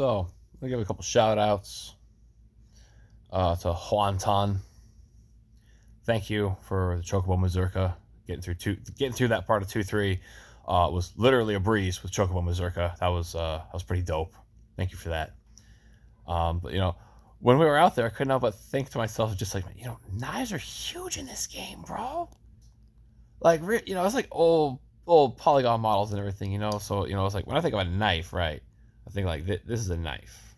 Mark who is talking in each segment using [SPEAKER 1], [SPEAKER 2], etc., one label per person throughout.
[SPEAKER 1] So, I'll give a couple shout outs to Huantan. Thank you for the Chocobo Mazurka. Getting through that part of 2-3 was literally a breeze with Chocobo Mazurka. That was pretty dope. Thank you for that. But when we were out there, I couldn't help but think to myself, just like, knives are huge in this game, bro. Like, it's like old polygon models and everything, So it's like when I think of a knife, right? I think like this is a knife,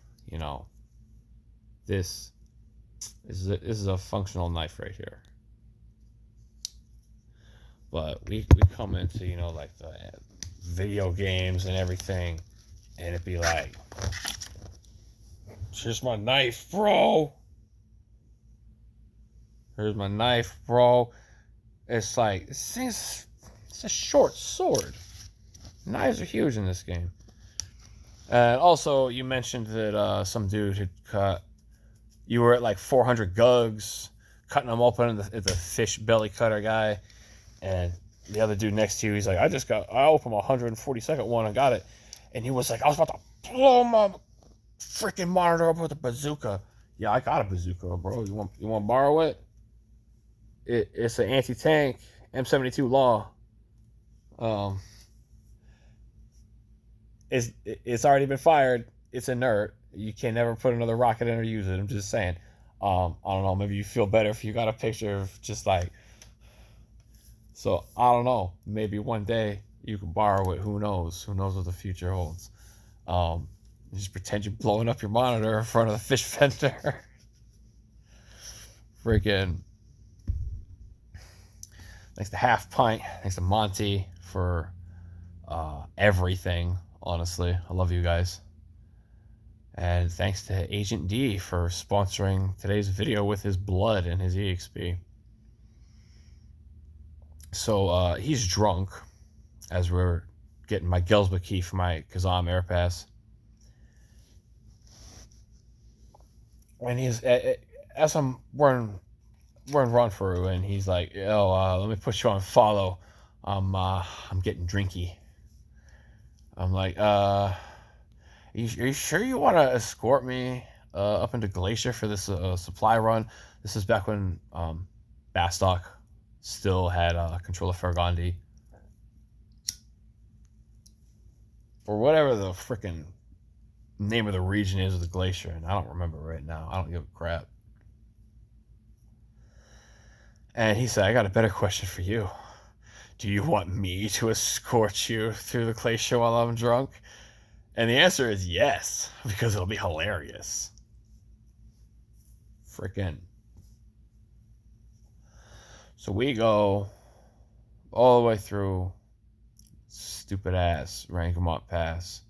[SPEAKER 1] This is a functional knife right here. But we come into like the video games and everything, and it'd be like, here's my knife, bro. Here's my knife, bro. It's like, it's a short sword. Knives are huge in this game. And also, you mentioned that some dude had cut. You were at like 400 gugs, cutting them open. The fish belly cutter guy, and the other dude next to you, he's like, I opened my 142nd one and got it. And he was like, I was about to blow my freaking monitor up with a bazooka. Yeah, I got a bazooka, bro. You want to borrow it? It's an anti-tank M72 Law. It's already been fired. It's inert. You can never put another rocket in or use it. I'm just saying. I don't know. Maybe you feel better if you got a picture of just like. So I don't know. Maybe one day you can borrow it. Who knows? Who knows what the future holds? Just pretend you're blowing up your monitor in front of the fish vendor. Freaking. Thanks to Half Pint. Thanks to Monty for everything. Honestly, I love you guys. And thanks to Agent D for sponsoring today's video with his blood and his EXP. So he's drunk as we're getting my Gelsba key for my Kazam Air Pass. And he's, as we're in run through, and he's like, yo, let me put you on follow. I'm getting drinky. I'm like, are you sure you want to escort me up into Glacier for this supply run? This is back when Bastock still had control of Fergandi. Or whatever the freaking name of the region is of the Glacier, and I don't remember right now. I don't give a crap. And he said, I got a better question for you. Do you want me to escort you through the Glacier while I'm drunk? And the answer is yes, because it'll be hilarious. Freaking. So we go all the way through stupid ass Rangamot Pass.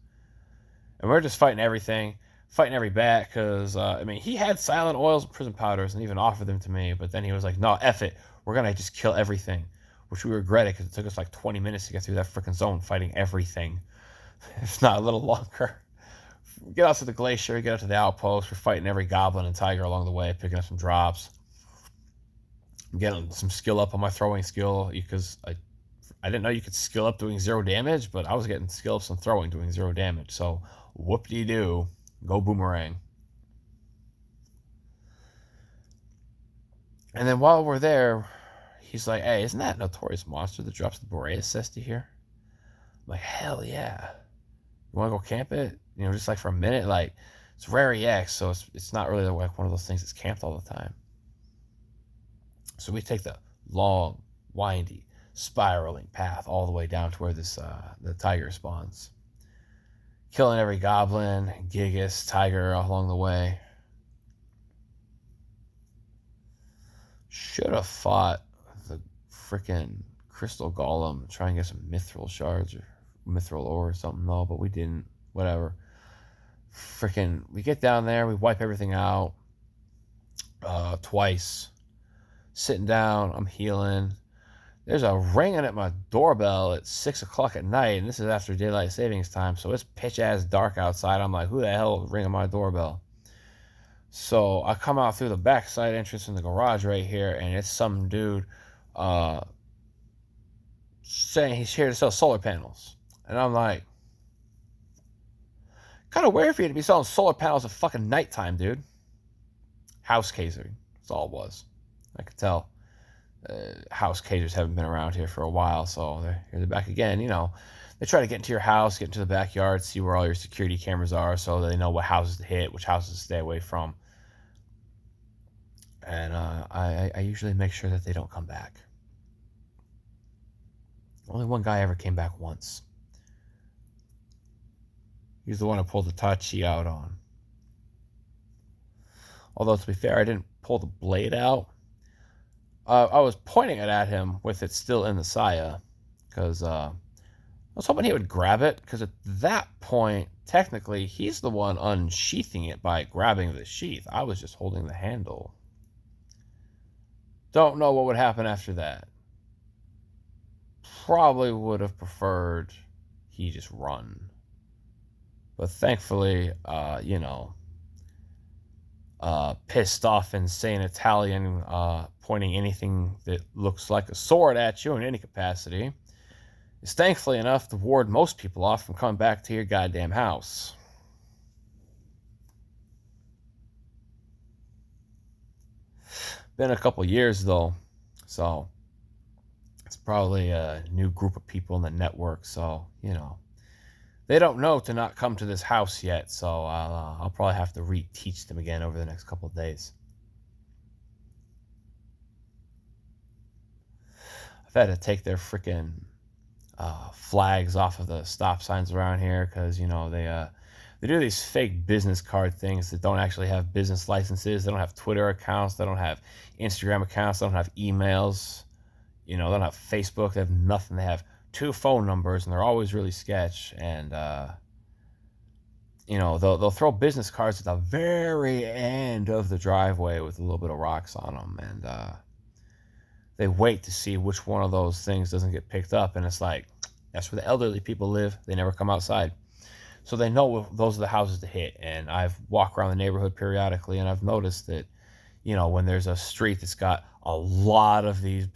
[SPEAKER 1] And we're just fighting everything, fighting every bat, because, he had silent oils and prison powders and even offered them to me, but then he was like, no, F it, we're going to just kill everything, which we regretted because it took us like 20 minutes to get through that freaking zone fighting everything, if not a little longer. We get out to the Glacier, we get out to the outpost, we're fighting every goblin and tiger along the way, picking up some drops. I'm getting some skill up on my throwing skill, because I didn't know you could skill up doing 0 damage, but I was getting skill ups on throwing doing 0 damage, so whoop-de-doo, go boomerang. And then while we're there, he's like, hey, isn't that notorious monster that drops the Boreas cesti here? I'm like, hell yeah. You want to go camp it? Just like for a minute? Like, it's rare EX, so it's not really like one of those things that's camped all the time. So we take the long, windy, spiraling path all the way down to where the tiger spawns. Killing every goblin, Gigas, tiger along the way. Should have fought the freaking crystal golem, try and get some mithril shards or mithril ore or something. No, but we didn't. Whatever. Freaking, we get down there, we wipe everything out twice. Sitting down, I'm healing. There's a ringing at my doorbell at 6 o'clock at night, and this is after daylight savings time, so it's pitch-ass dark outside. I'm like, who the hell is ringing my doorbell? So I come out through the backside entrance in the garage right here, and it's some dude saying he's here to sell solar panels. And I'm like, Kind of weird for you to be selling solar panels at fucking nighttime, dude. House casing. That's all it was. I could tell. House casers haven't been around here for a while, so they're back again. You know, they try to get into your house, get into the backyard, see where all your security cameras are, so they know what houses to hit, which houses to stay away from. And I usually make sure that they don't come back. Only one guy ever came back once. He's the one who pulled the Tachi out on. Although, to be fair, I didn't pull the blade out. I was pointing it at him with it still in the saya, because I was hoping he would grab it, because at that point, technically, he's the one unsheathing it by grabbing the sheath. I was just holding the handle. Don't know what would happen after that. Probably would have preferred he just run. But thankfully, pissed off, insane Italian, pointing anything that looks like a sword at you in any capacity, is thankfully enough to ward most people off from coming back to your goddamn house. Been a couple years, though, so it's probably a new group of people in the network, so, they don't know to not come to this house yet, so I'll probably have to reteach them again over the next couple of days. I've had to take their freaking flags off of the stop signs around here, because they do these fake business card things that don't actually have business licenses. They don't have Twitter accounts. They don't have Instagram accounts. They don't have emails. They don't have Facebook. They have nothing. They have 2 phone numbers, and they're always really sketch. And they'll throw business cards at the very end of the driveway with a little bit of rocks on them, and they wait to see which one of those things doesn't get picked up. And it's like, that's where the elderly people live. They never come outside, so they know those are the houses to hit. And I've walked around the neighborhood periodically, and I've noticed that when there's a street that's got a lot of these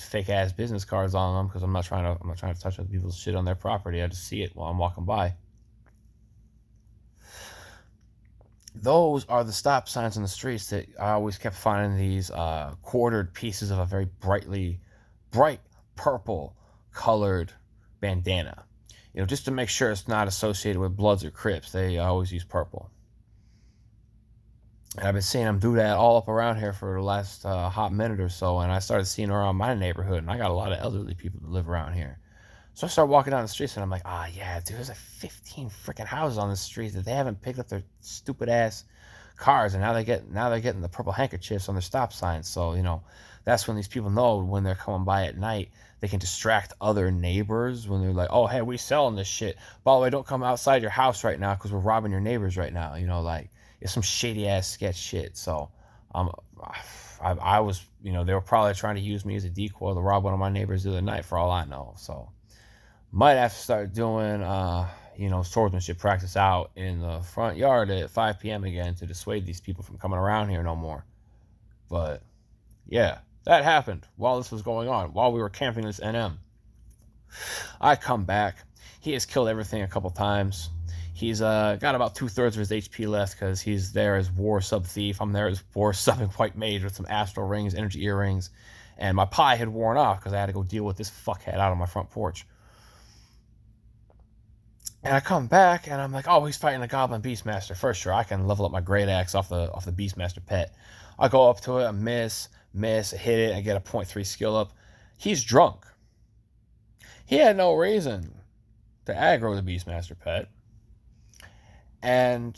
[SPEAKER 1] fake ass business cards on them, because I'm not trying to touch other people's shit on their property. I just see it while I'm walking by. Those are the stop signs on the streets that I always kept finding these quartered pieces of a very bright purple colored bandana. Just to make sure it's not associated with Bloods or Crips. They always use purple. And I've been seeing them do that all up around here for the last hot minute or so, and I started seeing around my neighborhood, and I got a lot of elderly people that live around here. So I started walking down the streets, and I'm like, yeah, dude, there's like 15 freaking houses on the street that they haven't picked up their stupid ass cars, and now they're getting the purple handkerchiefs on their stop signs. So that's when these people know when they're coming by at night, they can distract other neighbors when they're like, oh, hey, we selling this shit. By the way, don't come outside your house right now because we're robbing your neighbors right now. It's some shady ass sketch shit. So I was, they were probably trying to use me as a decoy to rob one of my neighbors the other night, for all I know. So might have to start doing swordsmanship practice out in the front yard at 5 p.m. again to dissuade these people from coming around here no more. But yeah, that happened while this was going on, while we were camping this NM. I come back. He has killed everything a couple times. He's got about 2/3 of his HP left, because he's there as war sub thief. I'm there as war subbing white mage with some astral rings, energy earrings, and my pie had worn off because I had to go deal with this fuckhead out on my front porch. And I come back, and I'm like, oh, he's fighting a goblin beastmaster. First, sure, I can level up my great axe off the beastmaster pet. I go up to it, I miss, hit it, and get a 0.3 skill up. He's drunk. He had no reason to aggro the beastmaster pet. And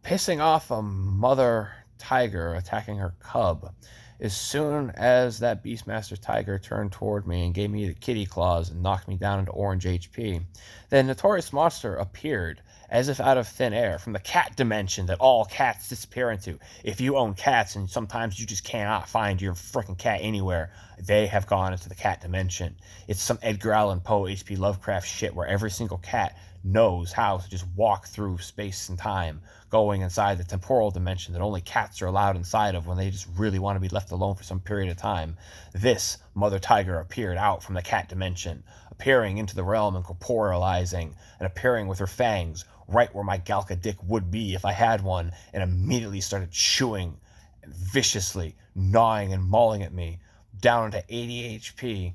[SPEAKER 1] pissing off a mother tiger attacking her cub. As soon as that Beastmaster tiger turned toward me and gave me the kitty claws and knocked me down into orange HP, the notorious monster appeared as if out of thin air from the cat dimension that all cats disappear into. If you own cats and sometimes you just cannot find your freaking cat anywhere, they have gone into the cat dimension. It's some Edgar Allan Poe, H.P. Lovecraft shit where every single cat knows how to just walk through space and time, going inside the temporal dimension that only cats are allowed inside of when they just really want to be left alone for some period of time. This mother tiger appeared out from the cat dimension, appearing into the realm and corporealizing and appearing with her fangs right where my Galka dick would be if I had one, and immediately started chewing and viciously gnawing and mauling at me down into 80 HP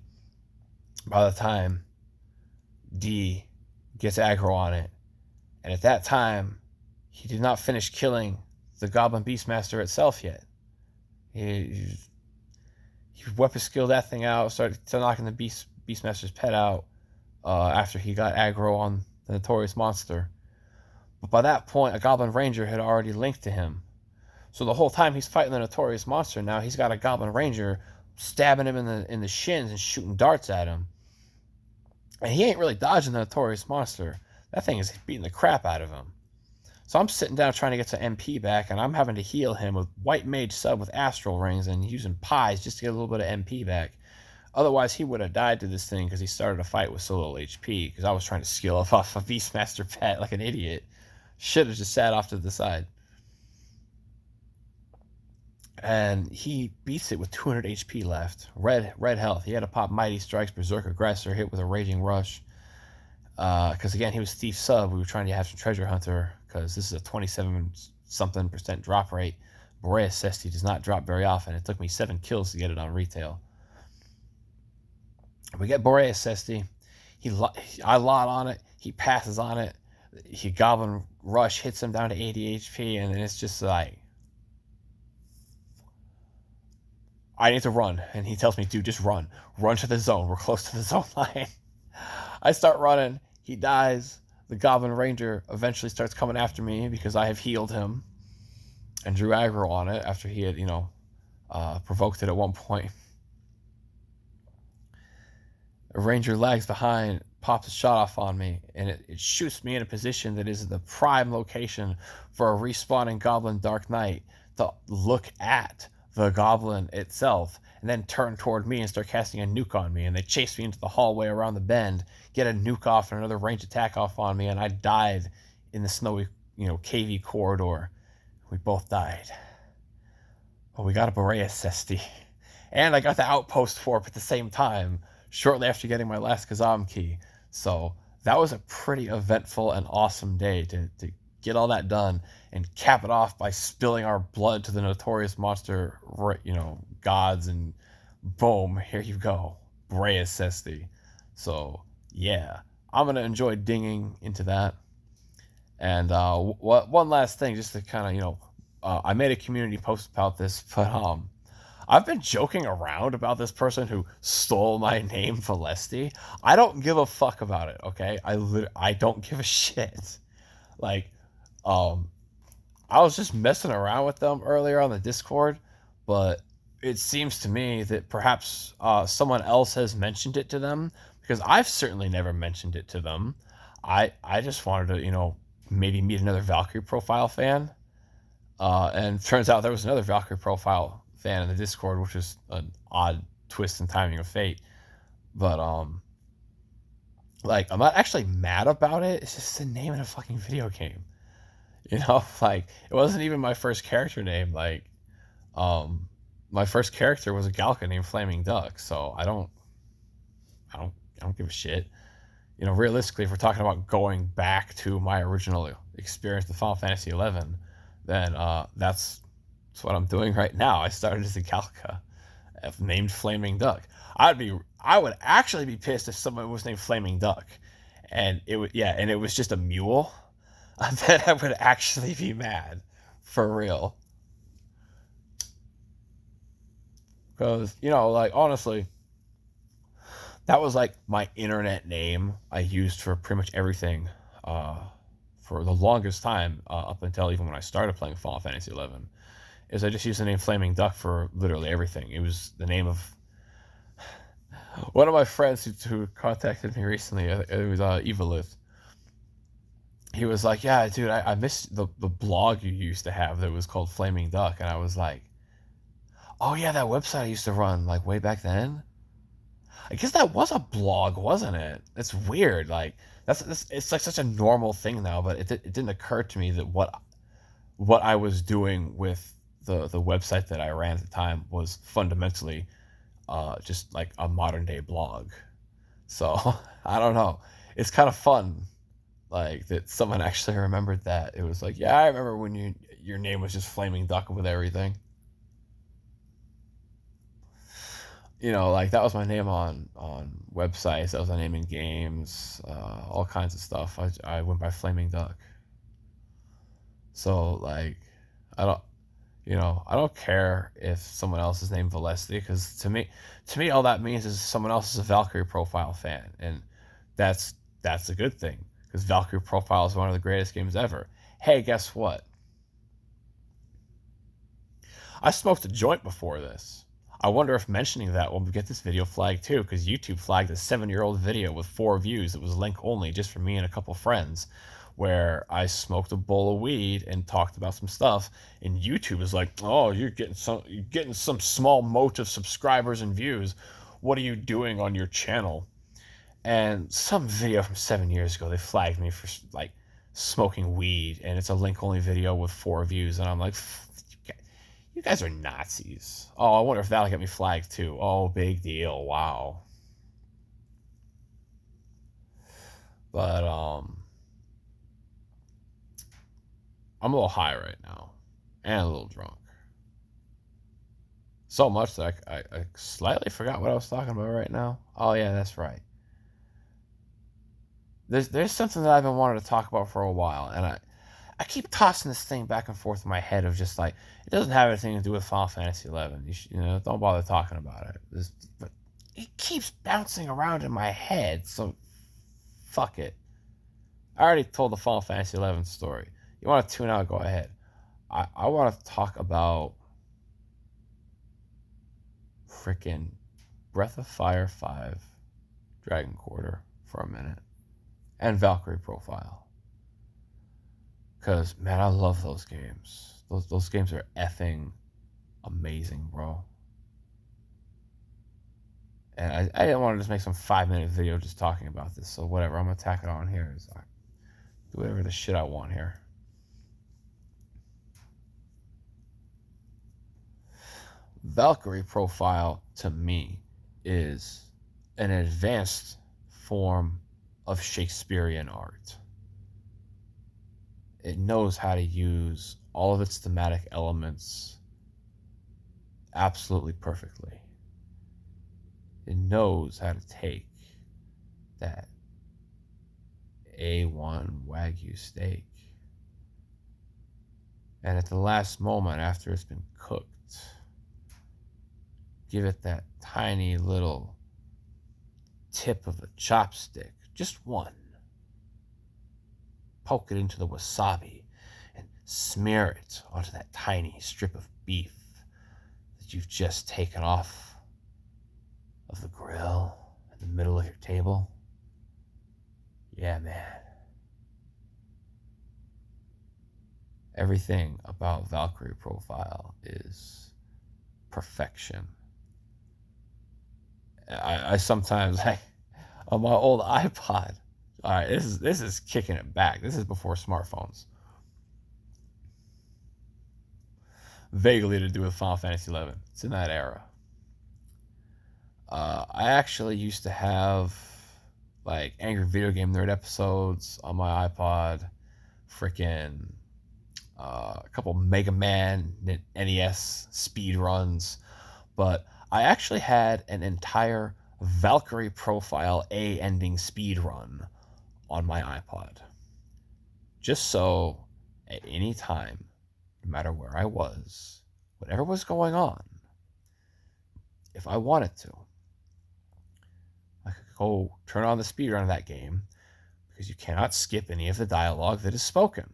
[SPEAKER 1] by the time D gets aggro on it. And at that time, he did not finish killing the Goblin Beastmaster itself yet. He weapon skilled that thing out, started knocking the Beastmaster's pet out after he got aggro on the Notorious monster. But by that point, a Goblin Ranger had already linked to him. So the whole time he's fighting the Notorious monster, now he's got a Goblin Ranger stabbing him in the shins and shooting darts at him. And he ain't really dodging the Notorious monster. That thing is beating the crap out of him. So I'm sitting down trying to get some MP back, and I'm having to heal him with White Mage Sub with Astral Rings and using pies just to get a little bit of MP back. Otherwise, he would have died to this thing because he started a fight with so little HP, because I was trying to skill off a Beastmaster pet like an idiot. Should have just sat off to the side. And he beats it with 200 HP left. Red health. He had to pop Mighty Strikes, Berserk Aggressor, hit with a Raging Rush. Because again, he was Thief Sub. We were trying to have some Treasure Hunter, because this is a 27-something% drop rate. Boreas Cesti does not drop very often. It took me 7 kills to get it on retail. We get Boreas Cesti. I lot on it. He passes on it. He Goblin Rush hits him down to 80 HP, and it's just like, I need to run. And he tells me, dude, just run. Run to the zone. We're close to the zone line. I start running. He dies. The Goblin Ranger eventually starts coming after me because I have healed him and drew aggro on it after he had, provoked it at one point. A Ranger lags behind, pops a shot off on me, and it shoots me in a position that is the prime location for a respawning Goblin Dark Knight to look at the Goblin itself and then turn toward me and start casting a nuke on me. And they chase me into the hallway around the bend, get a nuke off and another range attack off on me, and I died in the snowy, cavey corridor. We both died. But we got a Boreas Cesti. And I got the Outpost Warp at the same time, shortly after getting my last Kazam key. So that was a pretty eventful and awesome day to get all that done and cap it off by spilling our blood to the Notorious monster, gods, and boom, here you go, Boreas Cesti. So yeah, I'm gonna enjoy dinging into that. And one last thing, just to kind of I made a community post about this, but I've been joking around about this person who stole my name, Valesti. I don't give a fuck about it, okay? I don't give a shit. Like, I was just messing around with them earlier on the Discord, but it seems to me that perhaps someone else has mentioned it to them, because I've certainly never mentioned it to them. I just wanted to, maybe meet another Valkyrie Profile fan. And turns out there was another Valkyrie Profile fan in the Discord, which is an odd twist and timing of fate. But I'm not actually mad about it. It's just the name in a fucking video game. It wasn't even my first character name. My first character was a Galka named Flaming Duck. So I don't give a shit. Realistically, if we're talking about going back to my original experience with Final Fantasy XI, then that's what I'm doing right now. I started as a Galka named Flaming Duck. I would actually be pissed if someone was named Flaming Duck, and it was just a mule. Then I would actually be mad, for real. Because honestly, that was my internet name I used for pretty much everything for the longest time, up until even when I started playing Final Fantasy XI. Is I just used the name Flaming Duck for literally everything. It was the name of one of my friends who contacted me recently. It was Evilith. He was like, yeah, dude, I missed the blog you used to have that was called Flaming Duck. And I was like, oh yeah, that website I used to run way back then. I guess that was a blog, wasn't it? It's weird. It's such a normal thing now, but it didn't occur to me that what I was doing with the website that I ran at the time was fundamentally just a modern day blog. So I don't know. It's kind of fun, like that someone actually remembered that. It was like, yeah, I remember when your name was just Flaming Duck with everything. Like that was my name on websites. That was my name in games, all kinds of stuff. I went by Flaming Duck. So like, I don't, I don't care if someone else is named Velocity, because to me, all that means is someone else is a Valkyrie Profile fan, and that's that's a good thing, because Valkyrie Profile is one of the greatest games ever. Hey, guess what? I smoked a joint before this. I wonder if mentioning that will get this video flagged too, because YouTube flagged a 7-year-old video with 4 views. It was link only, just for me and a couple friends, where I smoked a bowl of weed and talked about some stuff. And YouTube is like, "Oh, you're getting some small mote of subscribers and views. What are you doing on your channel?" And some video from 7 years ago, they flagged me for like smoking weed, and it's a link only video with 4 views, and I'm like, you guys are Nazis. Oh, I wonder if that'll get me flagged too. Oh, big deal. Wow. But I'm a little high right now, and a little drunk. So much that I slightly forgot what I was talking about right now. Oh yeah, that's right. There's something that I've been wanting to talk about for a while, and I keep tossing this thing back and forth in my head of just like, it doesn't have anything to do with Final Fantasy 11. Don't bother talking about it. But it keeps bouncing around in my head, so fuck it. I already told the Final Fantasy 11 story. You want to tune out? Go ahead. I want to talk about freaking Breath of Fire 5, Dragon Quarter for a minute, and Valkyrie Profile. Because, man, I love those games. Those games are effing amazing, bro. And I didn't want to just make some 5-minute video just talking about this, so whatever. I'm going to tack it on here. I do whatever the shit I want here. Valkyrie Profile, to me, is an advanced form of Shakespearean art. It knows how to use all of its thematic elements absolutely perfectly. It knows how to take that A1 Wagyu steak, and at the last moment after it's been cooked, give it that tiny little tip of a chopstick, just one. Poke it into the wasabi and smear it onto that tiny strip of beef that you've just taken off of the grill in the middle of your table. Yeah, man. Everything about Valkyrie Profile is perfection. I sometimes, on my old iPod. All right, this is kicking it back. This is before smartphones. Vaguely to do with Final Fantasy 11. It's in that era. I actually used to have like Angry Video Game Nerd episodes on my iPod. Freaking a couple Mega Man NES speed runs, but I actually had an entire Valkyrie Profile A ending speed run on my iPod. Just so at any time, no matter where I was, whatever was going on, if I wanted to, I could go turn on the speedrun of that game, because you cannot skip any of the dialogue that is spoken.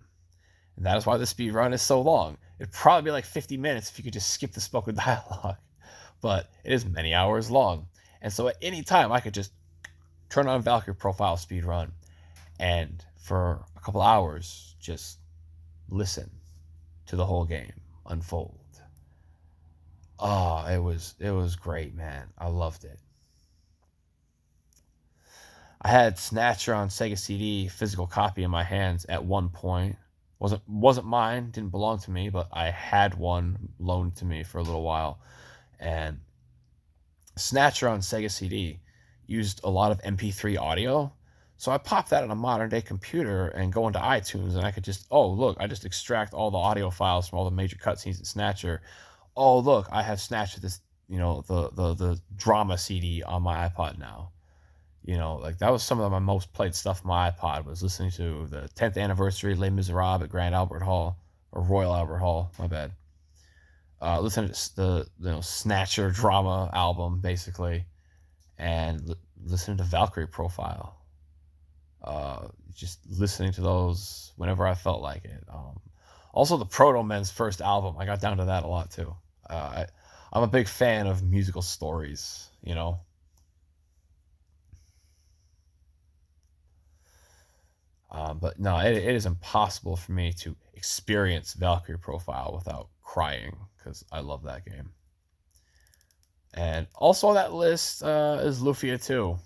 [SPEAKER 1] And that is why the speedrun is so long. It'd probably be like 50 minutes if you could just skip the spoken dialogue. But it is many hours long. And so at any time, I could just turn on Valkyrie Profile speedrun, and for a couple hours, just listen to the whole game unfold. Oh, it was great, man. I loved it. I had Snatcher on Sega CD, physical copy in my hands at one point. Wasn't mine, didn't belong to me, but I had one loaned to me for a little while. And Snatcher on Sega CD, used a lot of MP3 audio. So I pop that on a modern day computer and go into iTunes, and I could just, oh, look, I just extract all the audio files from all the major cutscenes in Snatcher. Oh, look, I have Snatcher, this, the drama CD on my iPod now. Like that was some of my most played stuff on my iPod, was listening to the 10th anniversary Les Miserables at Grand Albert Hall, or Royal Albert Hall, my bad. Listening to the Snatcher drama album, basically, and listening to Valkyrie Profile. Just listening to those whenever I felt like it. Also, the Proto Men's first album, I got down to that a lot too. I'm a big fan of musical stories, But no, it is impossible for me to experience Valkyrie Profile without crying, because I love that game. And also on that list is Lufia 2.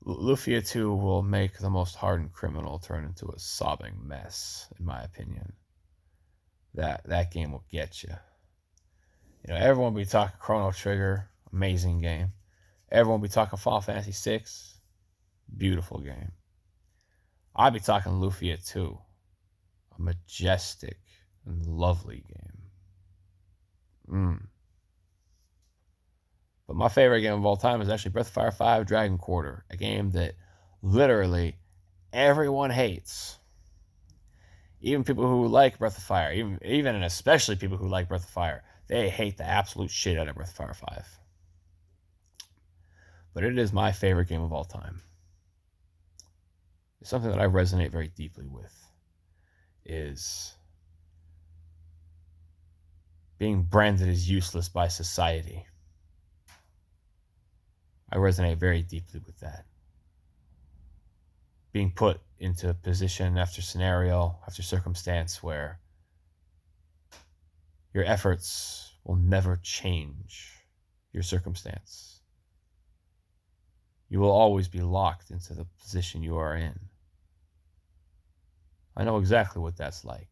[SPEAKER 1] Lufia 2 will make the most hardened criminal turn into a sobbing mess, in my opinion. That game will get you. Everyone will be talking Chrono Trigger, amazing game. Everyone will be talking Final Fantasy 6, beautiful game. I'll be talking Lufia 2, a majestic and lovely game. But my favorite game of all time is actually Breath of Fire 5 Dragon Quarter, a game that literally everyone hates. Even people who like Breath of Fire, even and especially people who like Breath of Fire, they hate the absolute shit out of Breath of Fire 5. But it is my favorite game of all time. It's something that I resonate very deeply with, is being branded as useless by society. I resonate very deeply with that. Being put into position after scenario, after circumstance, where your efforts will never change your circumstance. You will always be locked into the position you are in. I know exactly what that's like.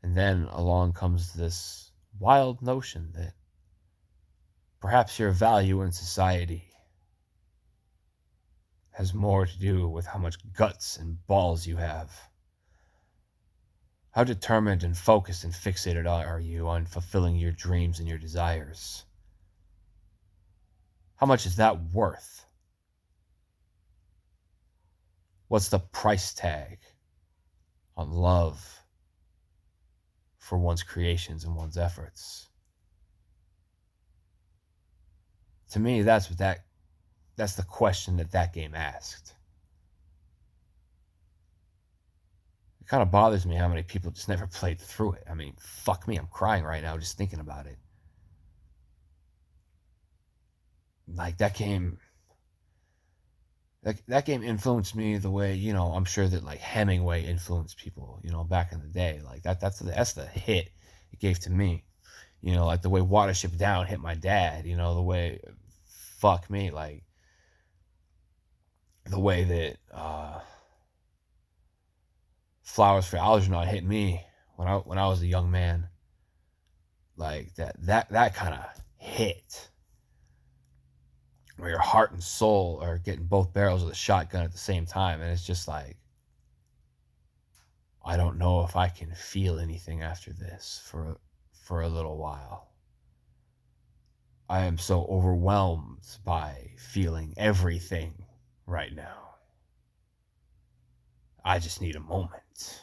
[SPEAKER 1] And then along comes this wild notion that perhaps your value in society has more to do with how much guts and balls you have. How determined and focused and fixated are you on fulfilling your dreams and your desires? How much is that worth? What's the price tag on love for one's creations and one's efforts? To me, that's the question that game asked. It kind of bothers me how many people just never played through it. I mean, fuck me, I'm crying right now just thinking about it. Like, that game influenced me the way, I'm sure that like Hemingway influenced people, back in the day. Like that's the hit it gave to me. Like the way Watership Down hit my dad, the way, fuck me, like the way that Flowers for Algernon hit me when I was a young man. Like that kind of hit, where your heart and soul are getting both barrels of the shotgun at the same time, and it's just like, I don't know if I can feel anything after this for a little while. I am so overwhelmed by feeling everything right now. I just need a moment.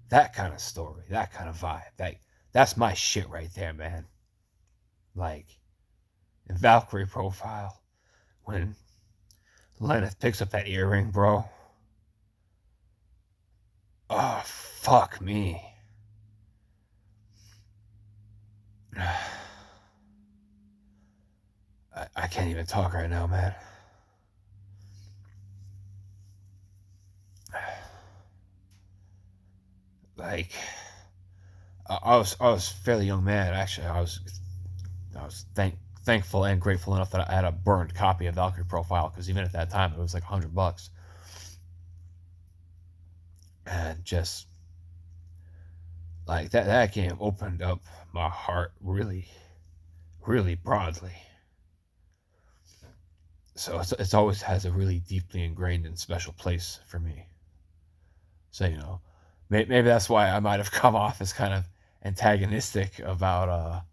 [SPEAKER 1] That kind of story, that kind of vibe, that's my shit right there, man. Like, in Valkyrie Profile, when Lenneth picks up that earring, bro. Oh, fuck me. I can't even talk right now, man. Like, I was fairly young man. Actually, I was thankful and grateful enough that I had a burned copy of Valkyrie Profile, because even at that time it was like $100, and just like that game opened up my heart really, really broadly. So it's always has a really deeply ingrained and special place for me. So, maybe that's why I might have come off as kind of antagonistic about,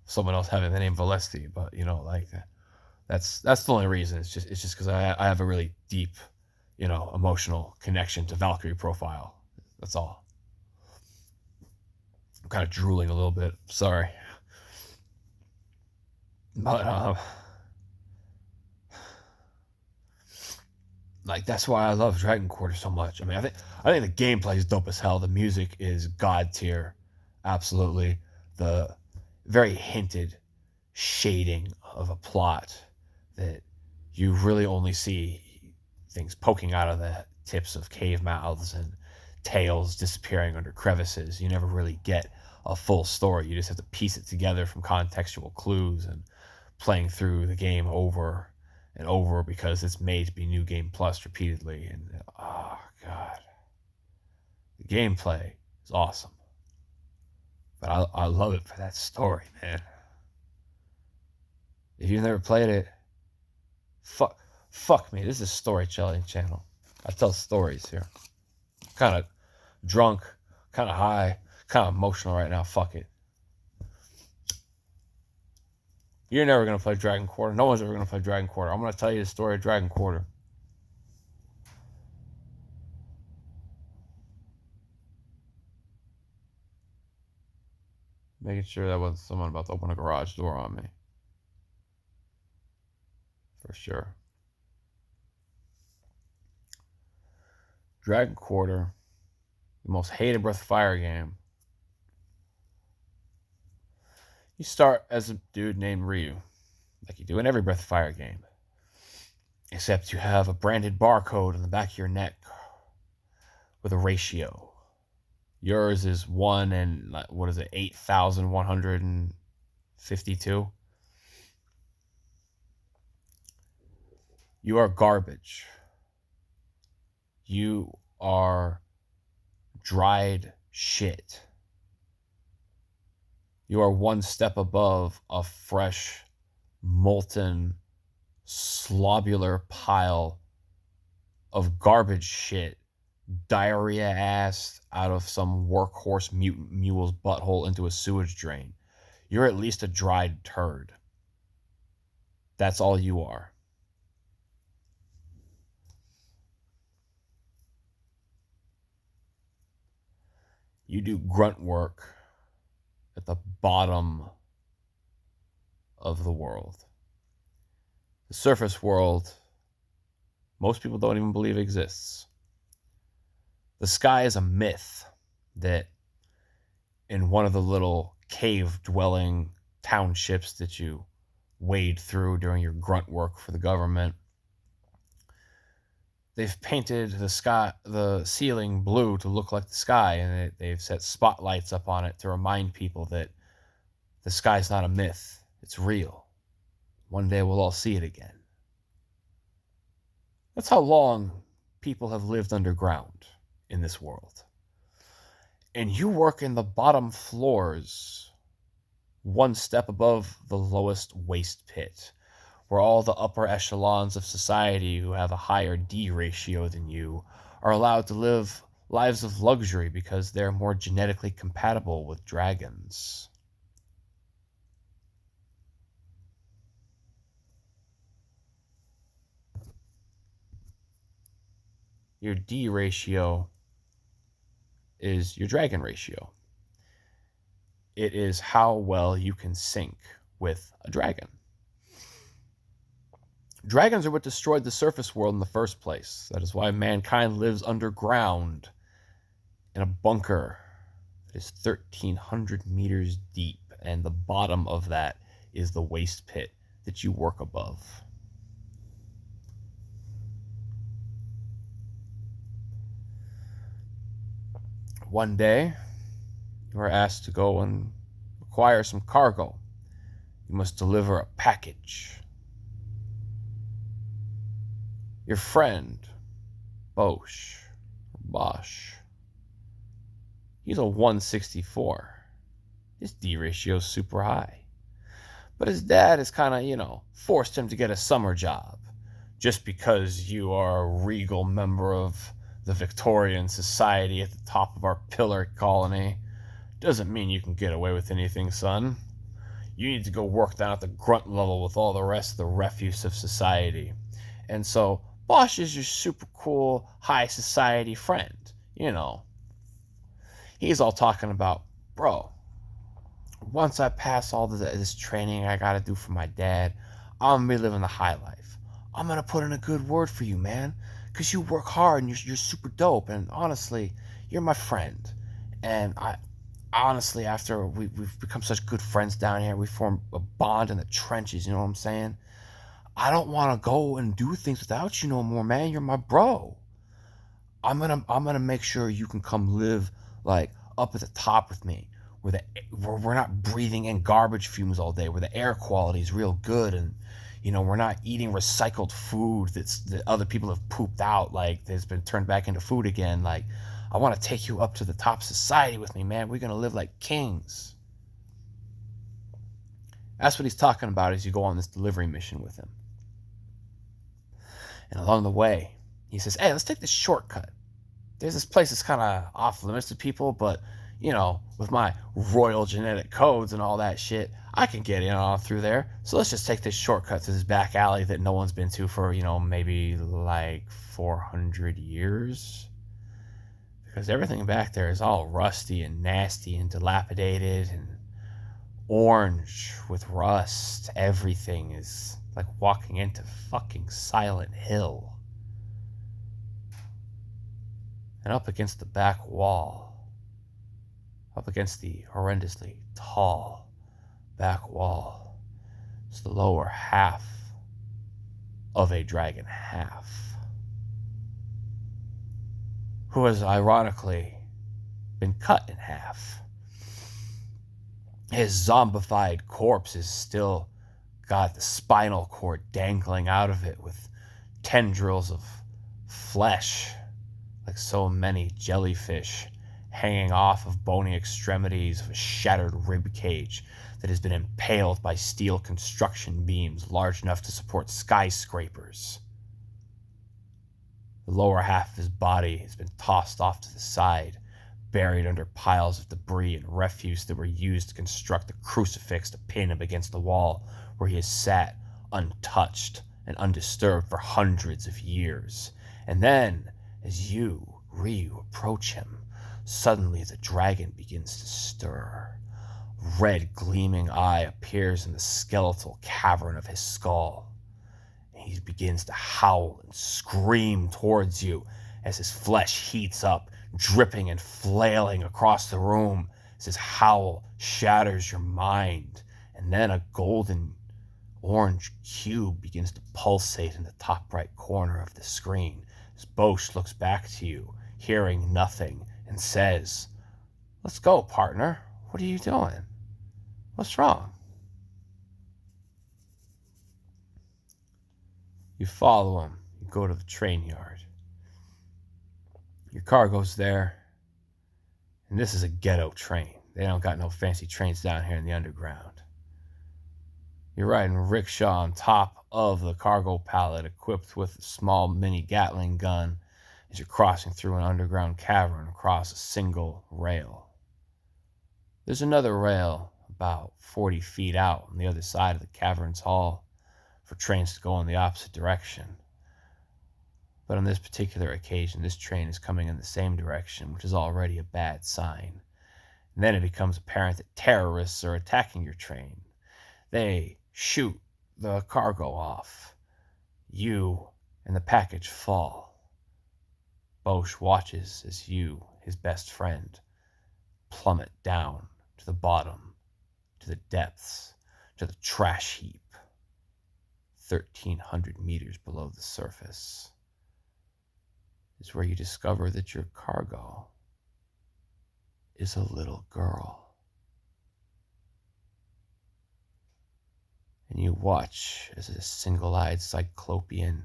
[SPEAKER 1] someone else having the name Valesti. But, like, that's the only reason. It's just because I have a really deep, emotional connection to Valkyrie profile. That's all. I'm kind of drooling a little bit. Sorry. But, like, that's why I love Dragon Quarter so much. I mean, I think the gameplay is dope as hell. The music is god tier, absolutely. The very hinted shading of a plot that you really only see things poking out of the tips of cave mouths and tails disappearing under crevices. You never really get a full story. You just have to piece it together from contextual clues and playing through the game over and over because it's made to be New Game Plus repeatedly. And oh god, the gameplay is awesome, but I love it for that story, man. If you've never played it, fuck me. This is a storytelling channel. I tell stories here. Kind of drunk, kind of high, kind of emotional right now. Fuck it. You're never going to play Dragon Quarter. No one's ever going to play Dragon Quarter. I'm going to tell you the story of Dragon Quarter. Making sure that wasn't someone about to open a garage door on me. For sure. Dragon Quarter, the most hated Breath of Fire game. You start as a dude named Ryu, like you do in every Breath of Fire game. Except you have a branded barcode on the back of your neck with a ratio. Yours is 1 and, what is it, 8,152? You are garbage. You are dried shit. You are one step above a fresh, molten, slobular pile of garbage shit, diarrhea ass out of some workhorse mutant mule's butthole into a sewage drain. You're at least a dried turd. That's all you are. You do grunt work at the bottom of the world. The surface world, most people don't even believe exists. The sky is a myth that in one of the little cave-dwelling townships that you wade through during your grunt work for the government, they've painted the ceiling blue to look like the sky, and they've set spotlights up on it to remind people that the sky's not a myth, it's real. One day we'll all see it again. That's how long people have lived underground in this world. And you work in the bottom floors, one step above the lowest waste pit, where all the upper echelons of society who have a higher D ratio than you are allowed to live lives of luxury because they're more genetically compatible with dragons. Your D ratio is your dragon ratio. It is how well you can sync with a dragon. Dragons are what destroyed the surface world in the first place. That is why mankind lives underground in a bunker that is 1,300 meters deep, and the bottom of that is the waste pit that you work above. One day, you are asked to go and acquire some cargo. You must deliver a package. Your friend, Bosch, he's a 164. His D ratio is super high. But his dad has kind of, forced him to get a summer job. Just because you are a regal member of the Victorian society at the top of our pillar colony doesn't mean you can get away with anything, son. You need to go work down at the grunt level with all the rest of the refuse of society. And so, Bosch is your super cool, high society friend. He's all talking about, bro, once I pass all this training I gotta do for my dad, I'm gonna be living the high life. I'm gonna put in a good word for you, man, because you work hard and you're super dope. And honestly, you're my friend. And I honestly, after we've become such good friends down here, we form a bond in the trenches. You know what I'm saying? I don't want to go and do things without you no more, man. You're my bro. I'm gonna make sure you can come live like up at the top with me, where we're not breathing in garbage fumes all day, where the air quality is real good, and we're not eating recycled food that other people have pooped out, like that's been turned back into food again. Like, I want to take you up to the top society with me, man. We're gonna live like kings. That's what he's talking about as you go on this delivery mission with him. And along the way, he says, hey, let's take this shortcut. There's this place that's kind of off limits to people, but, with my royal genetic codes and all that shit, I can get in all through there. So let's just take this shortcut to this back alley that no one's been to for, maybe like 400 years. Because everything back there is all rusty and nasty and dilapidated and orange with rust. Everything is like walking into fucking Silent Hill. And up against the back wall, up against the horrendously tall back wall, is the lower half of a dragon half, who has ironically been cut in half. His zombified corpse is still got the spinal cord dangling out of it with tendrils of flesh, like so many jellyfish, hanging off of bony extremities of a shattered rib cage that has been impaled by steel construction beams large enough to support skyscrapers. The lower half of his body has been tossed off to the side, buried under piles of debris and refuse that were used to construct a crucifix to pin him against the wall where he has sat untouched and undisturbed for hundreds of years. And then, as you, Ryu, approach him, suddenly the dragon begins to stir. Red gleaming eye appears in the skeletal cavern of his skull. And he begins to howl and scream towards you as his flesh heats up, dripping and flailing across the room as his howl shatters your mind. And then a golden orange cube begins to pulsate in the top right corner of the screen as Bosch looks back to you, hearing nothing, and says, let's go, partner. What are you doing? What's wrong? You follow him. You go to the train yard. Your car goes there, and this is a ghetto train. They don't got no fancy trains down here in the underground. You're riding rickshaw on top of the cargo pallet equipped with a small mini Gatling gun as you're crossing through an underground cavern across a single rail. There's another rail about 40 feet out on the other side of the cavern's hall for trains to go in the opposite direction. But on this particular occasion, this train is coming in the same direction, which is already a bad sign. And then it becomes apparent that terrorists are attacking your train. They shoot the cargo off. You and the package fall. Bosch watches as you, his best friend, plummet down to the bottom, to the depths, to the trash heap, 1,300 meters below the surface. Is where you discover that your cargo is a little girl. And you watch as a single-eyed cyclopean,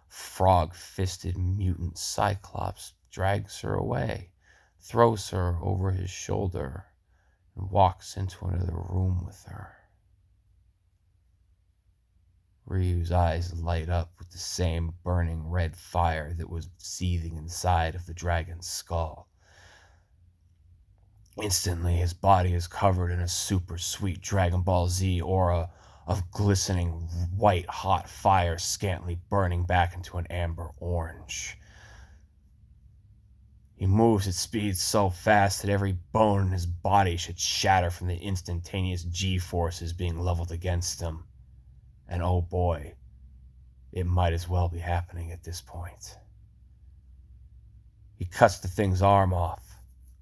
[SPEAKER 1] frog-fisted mutant cyclops drags her away, throws her over his shoulder, and walks into another room with her. Ryu's eyes light up with the same burning red fire that was seething inside of the dragon's skull. Instantly, his body is covered in a super sweet Dragon Ball Z aura of glistening white hot fire scantly burning back into an amber orange. He moves at speed so fast that every bone in his body should shatter from the instantaneous G-forces being leveled against him. And oh boy, it might as well be happening at this point. He cuts the thing's arm off,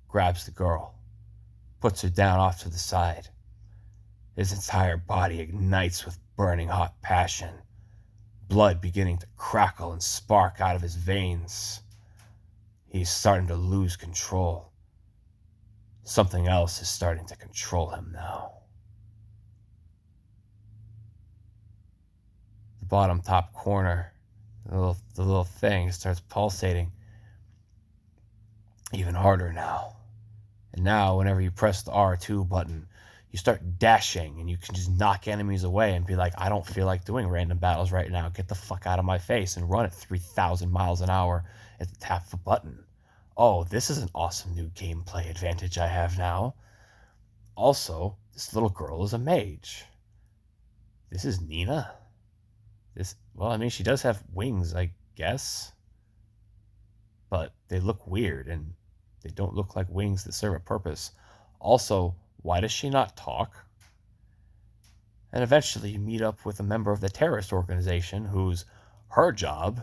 [SPEAKER 1] grabs the girl, puts her down off to the side. His entire body ignites with burning hot passion, blood beginning to crackle and spark out of his veins. He's starting to lose control. Something else is starting to control him now. The bottom top corner, the little thing starts pulsating even harder now. And now, whenever you press the R2 button, you start dashing and you can just knock enemies away and be like, I don't feel like doing random battles right now. Get the fuck out of my face, and run at 3,000 miles an hour at the tap of a button. Oh, this is an awesome new gameplay advantage I have now. Also, this little girl is a mage. This is Nina. She does have wings, I guess. But they look weird, and they don't look like wings that serve a purpose. Also, why does she not talk? And eventually you meet up with a member of the terrorist organization her job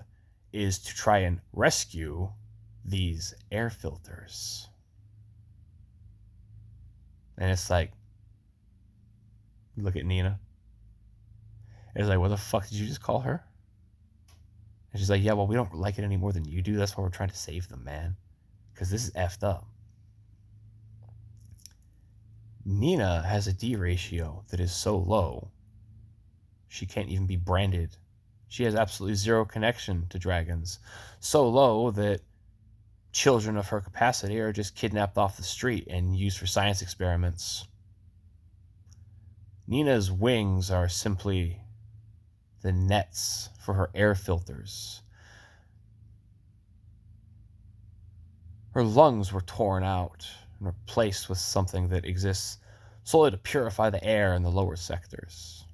[SPEAKER 1] is to try and rescue these air filters. And it's like, look at Nina. It's like, what the fuck did you just call her? And she's like, yeah, well, we don't like it any more than you do. That's why we're trying to save them, man. Because this is effed up. Nina has a D ratio that is so low, she can't even be branded. She has absolutely zero connection to dragons. So low that children of her capacity are just kidnapped off the street and used for science experiments. Nina's wings are simply the nets for her air filters. Her lungs were torn out and replaced with something that exists solely to purify the air in the lower sectors.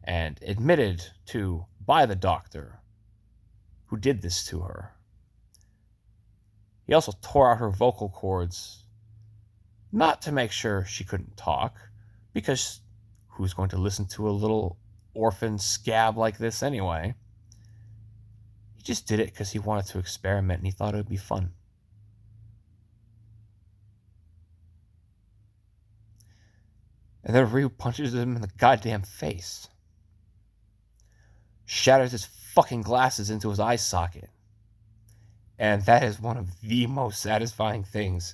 [SPEAKER 1] And admitted to by the doctor who did this to her. He also tore out her vocal cords, not to make sure she couldn't talk, because who's going to listen to a little orphan scab like this anyway? He just did it because he wanted to experiment and he thought it would be fun. And then Ryu punches him in the goddamn face. Shatters his fucking glasses into his eye socket. And that is one of the most satisfying things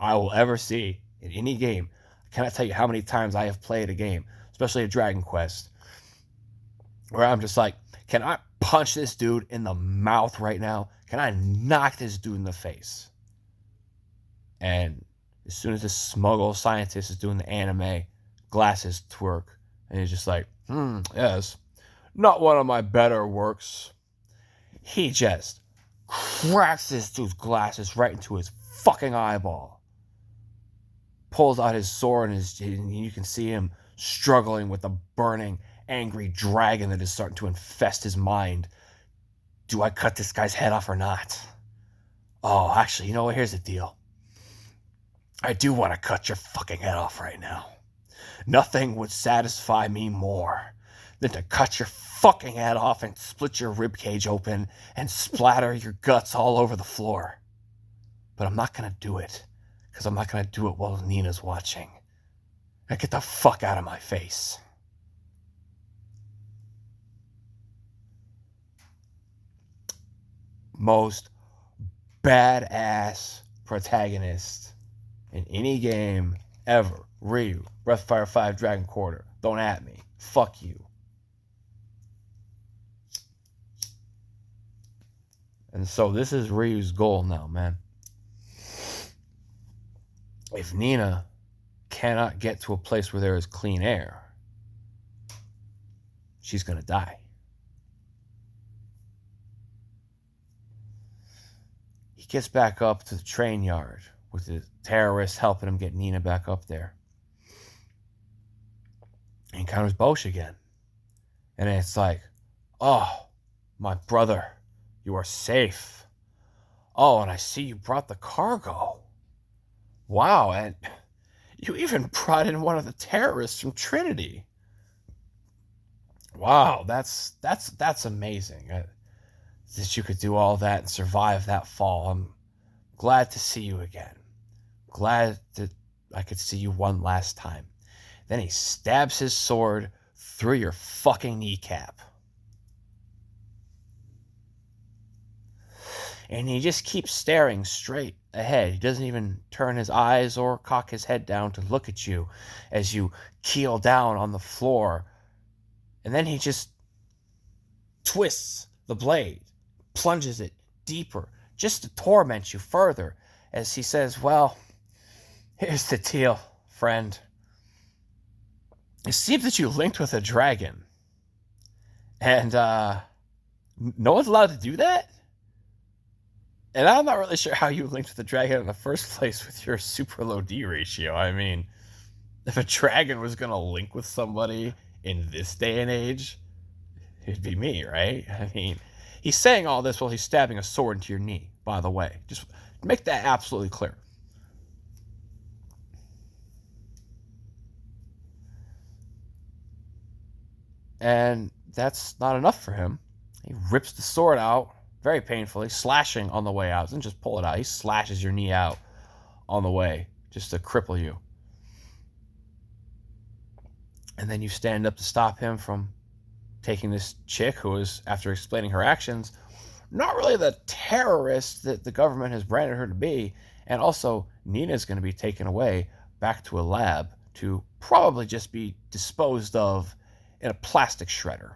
[SPEAKER 1] I will ever see in any game. I cannot tell you how many times I have played a game, especially a Dragon Quest, where I'm just like, can I punch this dude in the mouth right now? Can I knock this dude in the face? And as soon as this smuggle scientist is doing the anime, glasses twerk, and he's just like, yes, not one of my better works. He just cracks this dude's glasses right into his fucking eyeball. Pulls out his sword and you can see him struggling with the burning, angry dragon that is starting to infest his mind. Do I cut this guy's head off or not? Oh, actually, you know what? Here's the deal. I do want to cut your fucking head off right now. Nothing would satisfy me more than to cut your fucking head off and split your ribcage open and splatter your guts all over the floor. But I'm not going to do it, because I'm not going to do it while Nina's watching. Now get the fuck out of my face. Most badass protagonist in any game ever. Ryu, Breath of Fire 5 Dragon Quarter. Don't at me. Fuck you. And so this is Ryu's goal now, man. If Nina cannot get to a place where there is clean air, she's going to die. He gets back up to the train yard with the terrorists helping him get Nina back up there. He encounters Bosch again. And it's like, oh, my brother, you are safe. Oh, and I see you brought the cargo. Wow, and you even brought in one of the terrorists from Trinity. Wow, that's amazing. That you could do all that and survive that fall. I'm glad to see you again. Glad that I could see you one last time. Then he stabs his sword through your fucking kneecap. And he just keeps staring straight ahead. He doesn't even turn his eyes or cock his head down to look at you as you keel down on the floor. And then he just twists the blade, plunges it deeper, just to torment you further, as he says, well, here's the deal, friend. It seems that you linked with a dragon. And no one's allowed to do that? And I'm not really sure how you linked with the dragon in the first place with your super low D ratio. I mean, if a dragon was going to link with somebody in this day and age, it'd be me, right? I mean, he's saying all this while he's stabbing a sword into your knee, by the way. Just make that absolutely clear. And that's not enough for him. He rips the sword out very painfully, slashing on the way out. Doesn't just pull it out. He slashes your knee out on the way just to cripple you. And then you stand up to stop him from taking this chick who is, after explaining her actions, not really the terrorist that the government has branded her to be. And also, Nina's going to be taken away back to a lab to probably just be disposed of in a plastic shredder,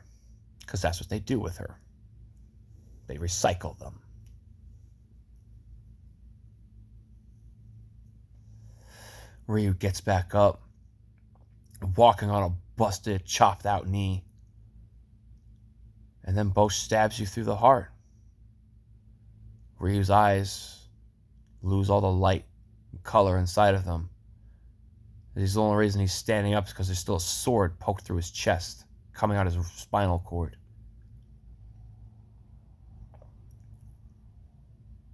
[SPEAKER 1] because that's what they do with her. They recycle them. Ryu gets back up, walking on a busted, chopped out knee. And then Bosch stabs you through the heart. Ryu's eyes lose all the light and color inside of them. The only reason he's standing up is because there's still a sword poked through his chest, coming out his spinal cord.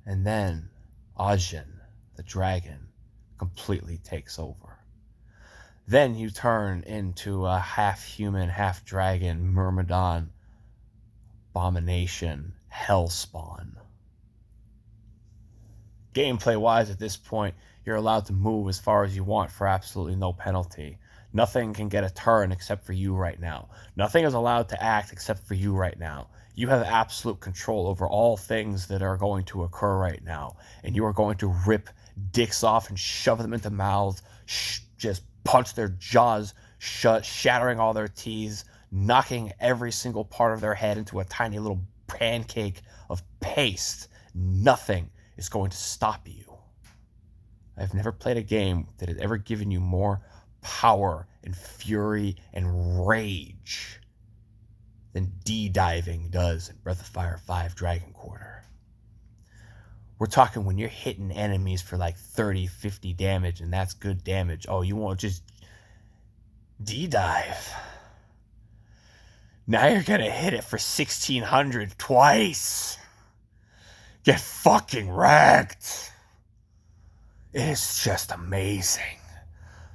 [SPEAKER 1] And then Ajin, the dragon, completely takes over. Then you turn into a half-human, half-dragon Myrmidon abomination hellspawn. Gameplay-wise, at this point, you're allowed to move as far as you want for absolutely no penalty. Nothing can get a turn except for you right now. Nothing is allowed to act except for you right now. You have absolute control over all things that are going to occur right now. And you are going to rip dicks off and shove them into mouths, just punch their jaws shut, shattering all their teeth, knocking every single part of their head into a tiny little pancake of paste. Nothing is going to stop you. I've never played a game that has ever given you more power and fury and rage than D-diving does in Breath of Fire 5 Dragon Quarter. We're talking when you're hitting enemies for like 30, 50 damage, and that's good damage. Oh, you won't just D-dive. Now you're gonna hit it for 1600 twice. Get fucking wrecked. It is just amazing.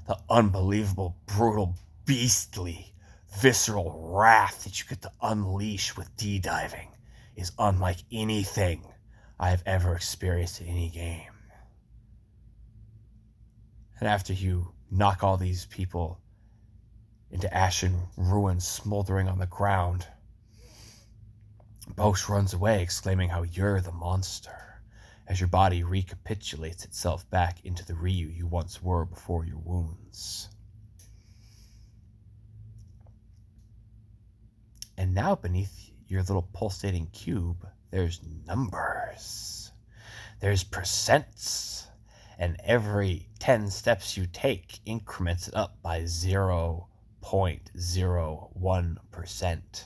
[SPEAKER 1] The unbelievable, brutal, beastly, visceral wrath that you get to unleash with D-diving is unlike anything I have ever experienced in any game. And after you knock all these people into ashen ruins smoldering on the ground, Bosch runs away, exclaiming how you're the monster, as your body recapitulates itself back into the Ryu you once were before your wounds. And now beneath your little pulsating cube, there's numbers. There's percents. And every 10 steps you take increments it up by 0.1%. 0.01%.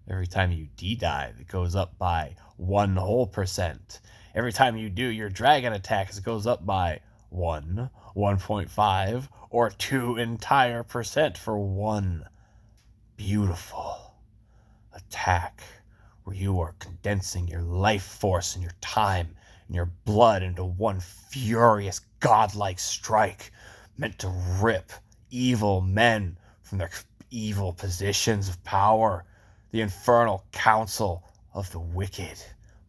[SPEAKER 1] Every time you D-dive, it goes up by 1%. Every time you do your dragon attacks, it goes up by 1, 1.5, or 2 entire percent for one beautiful attack where you are condensing your life force and your time and your blood into one furious godlike strike meant to rip evil men from their evil positions of power. The infernal council of the wicked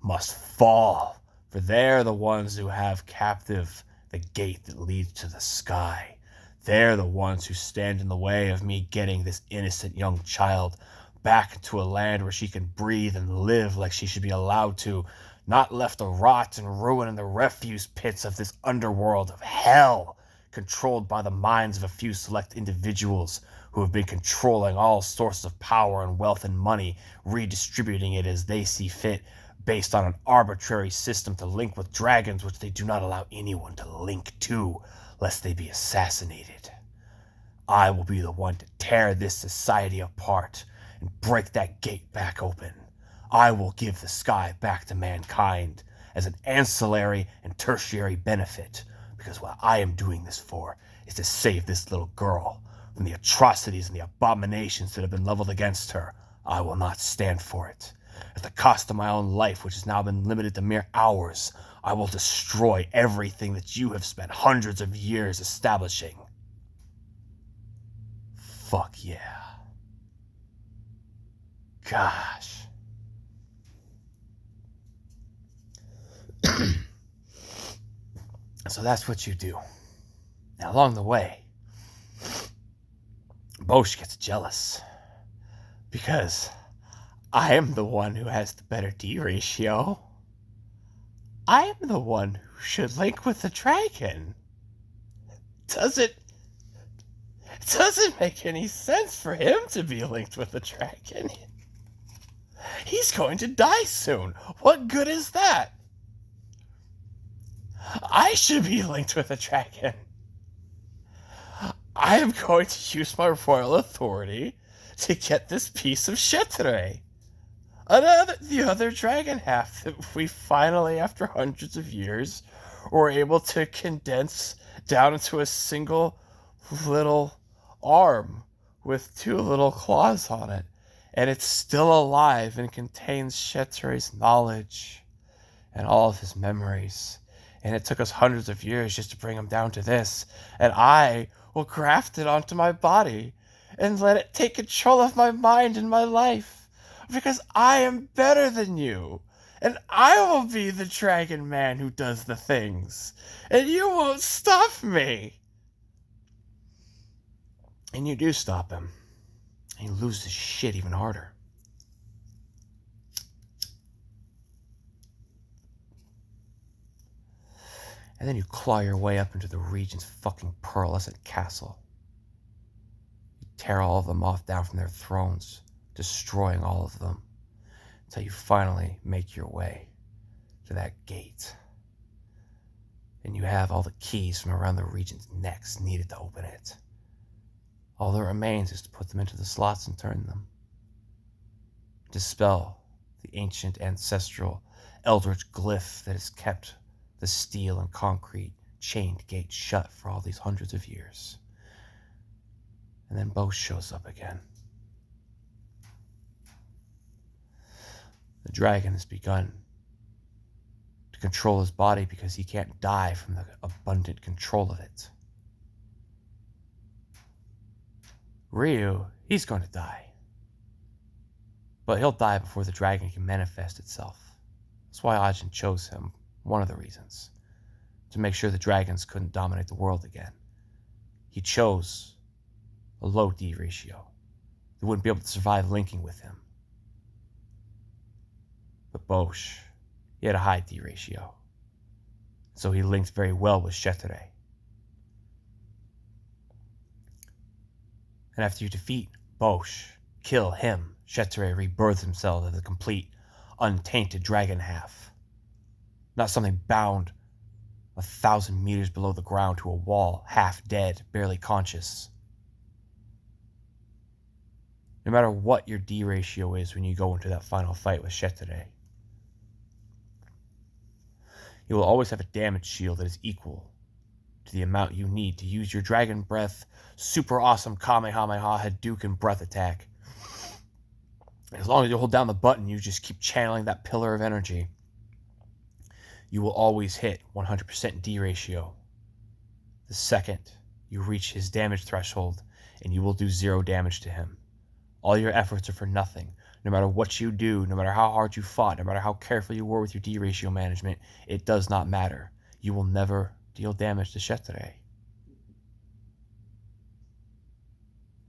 [SPEAKER 1] must fall, for they're the ones who have captive the gate that leads to the sky. They're the ones who stand in the way of me getting this innocent young child back into a land where she can breathe and live like she should be allowed to, not left to rot and ruin in the refuse pits of this underworld of hell, controlled by the minds of a few select individuals who have been controlling all sources of power and wealth and money, redistributing it as they see fit, based on an arbitrary system to link with dragons which they do not allow anyone to link to, lest they be assassinated. I will be the one to tear this society apart and break that gate back open. I will give the sky back to mankind as an ancillary and tertiary benefit, because what I am doing this for is to save this little girl from the atrocities and the abominations that have been leveled against her. I will not stand for it. At the cost of my own life, which has now been limited to mere hours, I will destroy everything that you have spent hundreds of years establishing. Fuck yeah. Gosh. So that's what you do. And along the way, Bosch gets jealous because I am the one who has the better D ratio. I am the one who should link with the dragon. Doesn't make any sense for him to be linked with the dragon. He's going to die soon. What good is that? I should be linked with a dragon. I am going to use my royal authority to get this piece of Shetre. The other dragon half that we finally, after hundreds of years, were able to condense down into a single little arm with two little claws on it. And it's still alive and contains Shetre's knowledge and all of his memories. And it took us hundreds of years just to bring him down to this. And I will graft it onto my body and let it take control of my mind and my life. Because I am better than you. And I will be the dragon man who does the things. And you won't stop me. And you do stop him. And he loses shit even harder. And then you claw your way up into the region's fucking pearlescent castle. You tear all of them off down from their thrones, destroying all of them, until you finally make your way to that gate. And you have all the keys from around the region's necks needed to open it. All that remains is to put them into the slots and turn them. Dispel the ancient ancestral eldritch glyph that has kept the steel and concrete chained gate shut for all these hundreds of years. And then Bosch shows up again. The dragon has begun to control his body because he can't die from the abundant control of it. Ryu, he's going to die. But he'll die before the dragon can manifest itself. That's why Ajin chose him, one of the reasons. To make sure the dragons couldn't dominate the world again. He chose a low D ratio. They wouldn't be able to survive linking with him. But Bosch, he had a high D ratio. So he linked very well with Shetere. And after you defeat Bosch, kill him, Shetere rebirths himself as a complete, untainted dragon half. Not something bound 1,000 meters below the ground to a wall, half dead, barely conscious. No matter what your D ratio is when you go into that final fight with Shetere, you will always have a damage shield that is equal to the amount you need to use your Dragon Breath, super awesome Kamehameha Hadouken breath attack. As long as you hold down the button, you just keep channeling that pillar of energy. You will always hit 100% D ratio. The second you reach his damage threshold, and you will do 0 damage to him. All your efforts are for nothing. No matter what you do, no matter how hard you fought, no matter how careful you were with your D ratio management, it does not matter. You will never deal damage to Shetere.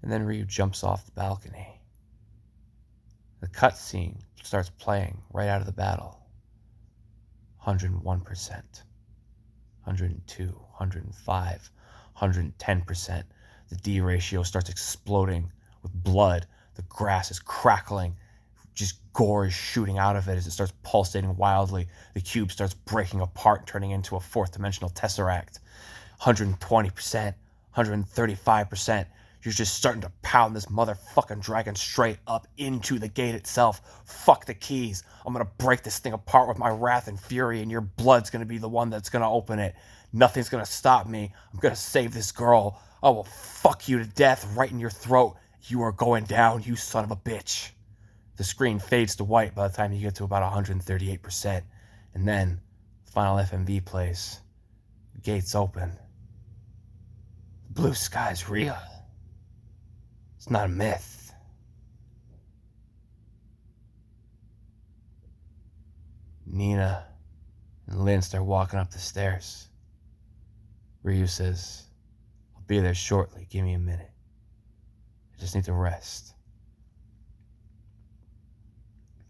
[SPEAKER 1] And then Ryu jumps off the balcony. The cutscene starts playing right out of the battle. 101%, 102, 105, 110%. The D ratio starts exploding with blood. The grass is crackling. Just gore is shooting out of it as it starts pulsating wildly. The cube starts breaking apart, turning into a fourth dimensional tesseract. 120%, 135%. You're just starting to pound this motherfucking dragon straight up into the gate itself. Fuck the keys. I'm gonna break this thing apart with my wrath and fury, and your blood's gonna be the one that's gonna open it. Nothing's gonna stop me. I'm gonna save this girl. I will fuck you to death right in your throat. You are going down, you son of a bitch. The screen fades to white by the time you get to about 138%. And then, final FMV plays. The gates open. The blue sky's real. It's not a myth. Nina and Lynn start walking up the stairs. Ryu says, I'll be there shortly. Give me a minute. I just need to rest.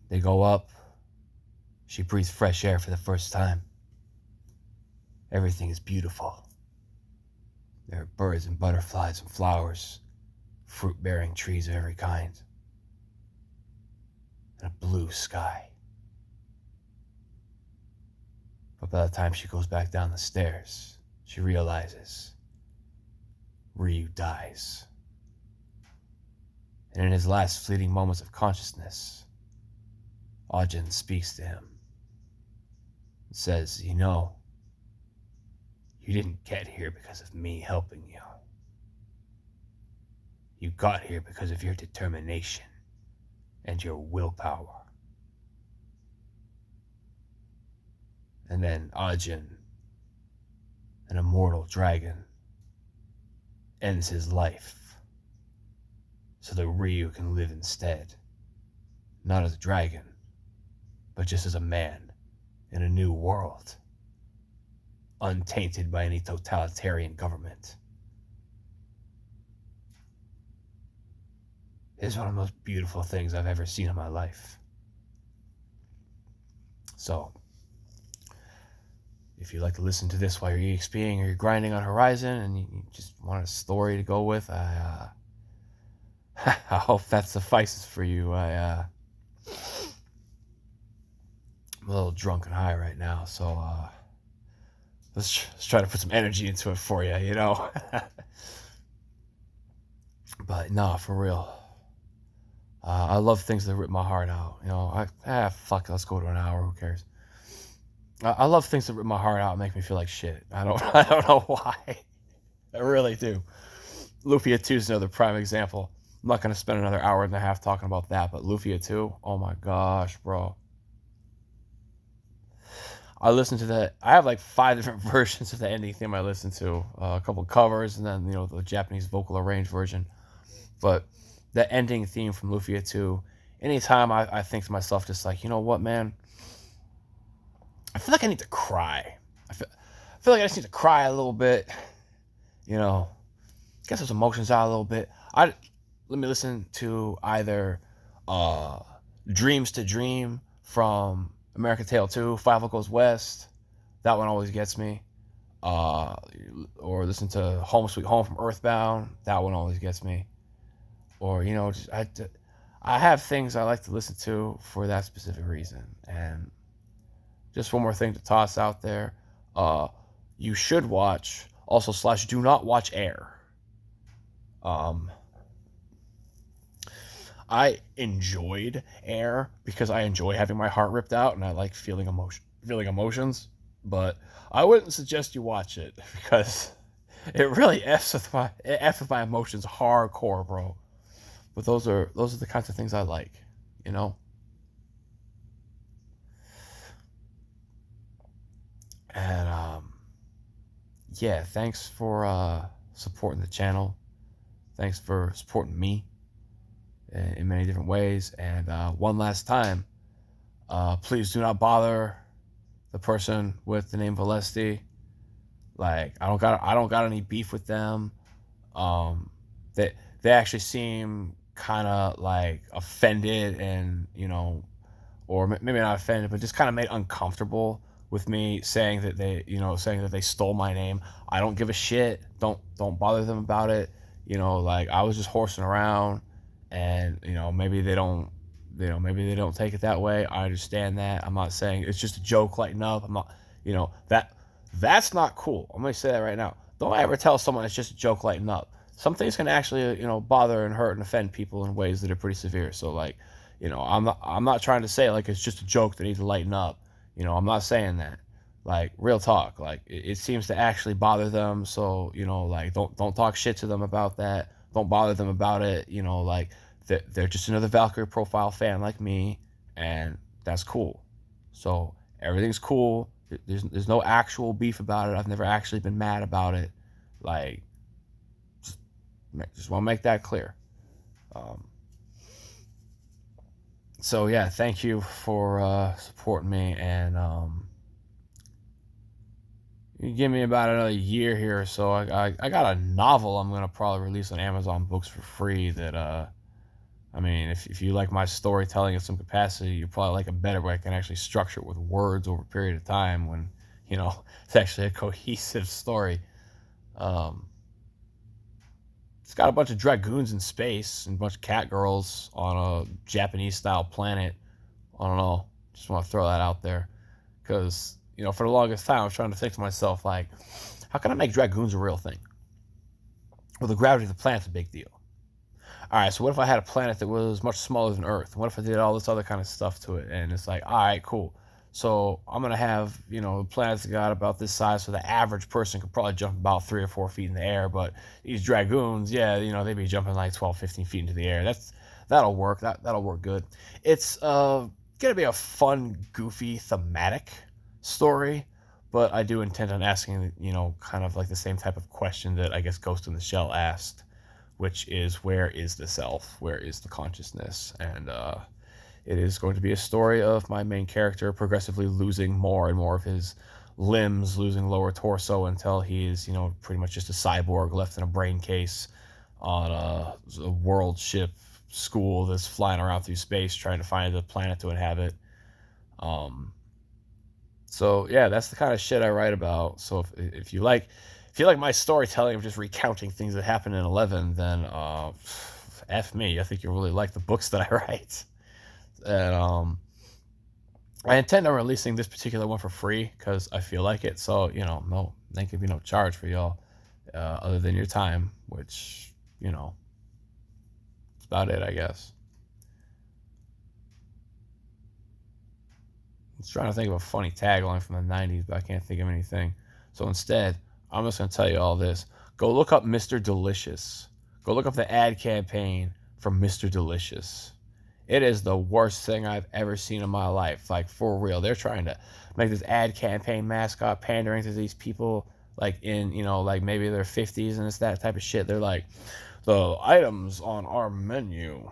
[SPEAKER 1] They go up. She breathes fresh air for the first time. Everything is beautiful. There are birds and butterflies and flowers, fruit-bearing trees of every kind, and a blue sky. But by the time she goes back down the stairs, she realizes Ryu dies. And in his last fleeting moments of consciousness, Ajin speaks to him and says, you know, you didn't get here because of me helping you. You got here because of your determination and your willpower. And then Ajin, an immortal dragon, ends his life so that Ryu can live instead, not as a dragon, but just as a man in a new world, untainted by any totalitarian government. It's one of the most beautiful things I've ever seen in my life. So, if you like to listen to this while you're EXPing or you're grinding on Horizon and you just want a story to go with, I hope that suffices for you. I'm a little drunk and high right now, so let's try to put some energy into it for you, you know? But no, for real. I love things that rip my heart out. You know, fuck, let's go to an hour. Who cares? I love things that rip my heart out and make me feel like shit. I don't know why. I really do. Lufia 2 is another prime example. I'm not going to spend another hour and a half talking about that, but Lufia 2, oh my gosh, bro. I listen to that. I have like 5 different versions of the ending theme I listen to. A couple covers, and then, you know, the Japanese vocal arranged version. But the ending theme from Lufia 2, anytime I think to myself, just like, you know what, man? I feel like I need to cry. I feel like I just need to cry a little bit. You know, get those emotions out a little bit. Let me listen to either Dreams to Dream from American Tail 2, Five Goes West. That one always gets me. Or listen to Home Sweet Home from Earthbound. That one always gets me. Or, you know, just, I have things I like to listen to for that specific reason. And just one more thing to toss out there. You should watch, also / do not watch Air. I enjoyed Air because I enjoy having my heart ripped out and I like feeling emotions. But I wouldn't suggest you watch it because it really f's with my emotions hardcore, bro. But those are the kinds of things I like, you know. And yeah, thanks for supporting the channel. Thanks for supporting me in many different ways. And one last time, please do not bother the person with the name Valesti. Like I don't got any beef with them. Um, they actually seem kind of like offended, and or maybe not offended, but just kind of made uncomfortable with me saying that they stole my name. I don't give a shit. Don't bother them about it. Like I was just horsing around, and maybe they don't take it that way. I understand that. I'm not saying it's just a joke. Lighten up. I'm not. That's not cool. I'm gonna say that right now. Don't ever tell someone it's just a joke. Lighten up. Some things can actually bother and hurt and offend people in ways that are pretty severe. So like, I'm not trying to say like it's just a joke that needs to lighten up. I'm not saying that. Like real talk. Like it seems to actually bother them. So like don't talk shit to them about that. Don't bother them about it. Like they're just another Valkyrie profile fan like me, and that's cool. So everything's cool. There's no actual beef about it. I've never actually been mad about it. Like just want to make that clear. Um, so yeah, thank you for supporting me, and you give me about another year here or so. I got a novel I'm gonna probably release on Amazon Books for free. That I mean, if you like my storytelling in some capacity, you probably like it better where I can actually structure it with words over a period of time when it's actually a cohesive story. Um, it's got a bunch of dragoons in space and a bunch of cat girls on a Japanese style planet. I don't know. Just want to throw that out there because for the longest time I was trying to think to myself like, how can I make dragoons a real thing? Well, the gravity of the planet's a big deal. All right, so what if I had a planet that was much smaller than Earth? What if I did all this other kind of stuff to it? And it's like, all right, cool. So I'm gonna have planets that got about this size, so the average person could probably jump about 3 or 4 feet in the air. But these dragoons, yeah, they'd be jumping like 12, 15 feet into the air. That'll work. That'll work good. It's gonna be a fun, goofy, thematic story, but I do intend on asking kind of like the same type of question that I guess Ghost in the Shell asked, which is, where is the self? Where is the consciousness? And it is going to be a story of my main character progressively losing more and more of his limbs, losing lower torso until he is, pretty much just a cyborg left in a brain case on a world ship school that's flying around through space trying to find a planet to inhabit. Um, so yeah, that's the kind of shit I write about. So if you like my storytelling of just recounting things that happened in 11, then F me. I think you'll really like the books that I write. And I intend on releasing this particular one for free because I feel like it. So no, there can be no charge for y'all other than your time, which it's about it, I guess. I was trying to think of a funny tagline from the 90s, but I can't think of anything. So instead, I'm just going to tell you all this. Go look up Mr. Delicious. Go look up the ad campaign for Mr. Delicious. It is the worst thing I've ever seen in my life. Like, for real. They're trying to make this ad campaign mascot pandering to these people, like, in, like, maybe their 50s, and it's that type of shit. They're like, the items on our menu,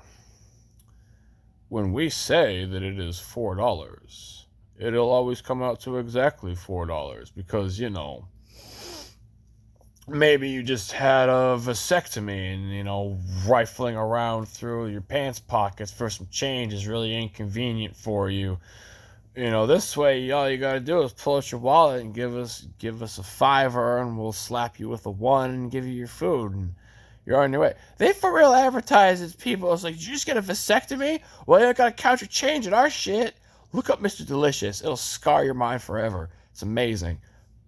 [SPEAKER 1] when we say that it is $4, it'll always come out to exactly $4 because, maybe you just had a vasectomy and, rifling around through your pants pockets for some change is really inconvenient for you. This way, all you gotta do is pull out your wallet and give us a $5, and we'll slap you with a 1 and give you your food, and you're on your way. They for real advertise it to people. It's like, did you just get a vasectomy? Well, you gotta count your change in our shit. Look up Mr. Delicious. It'll scar your mind forever. It's amazing.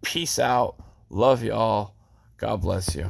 [SPEAKER 1] Peace out. Love y'all. God bless you.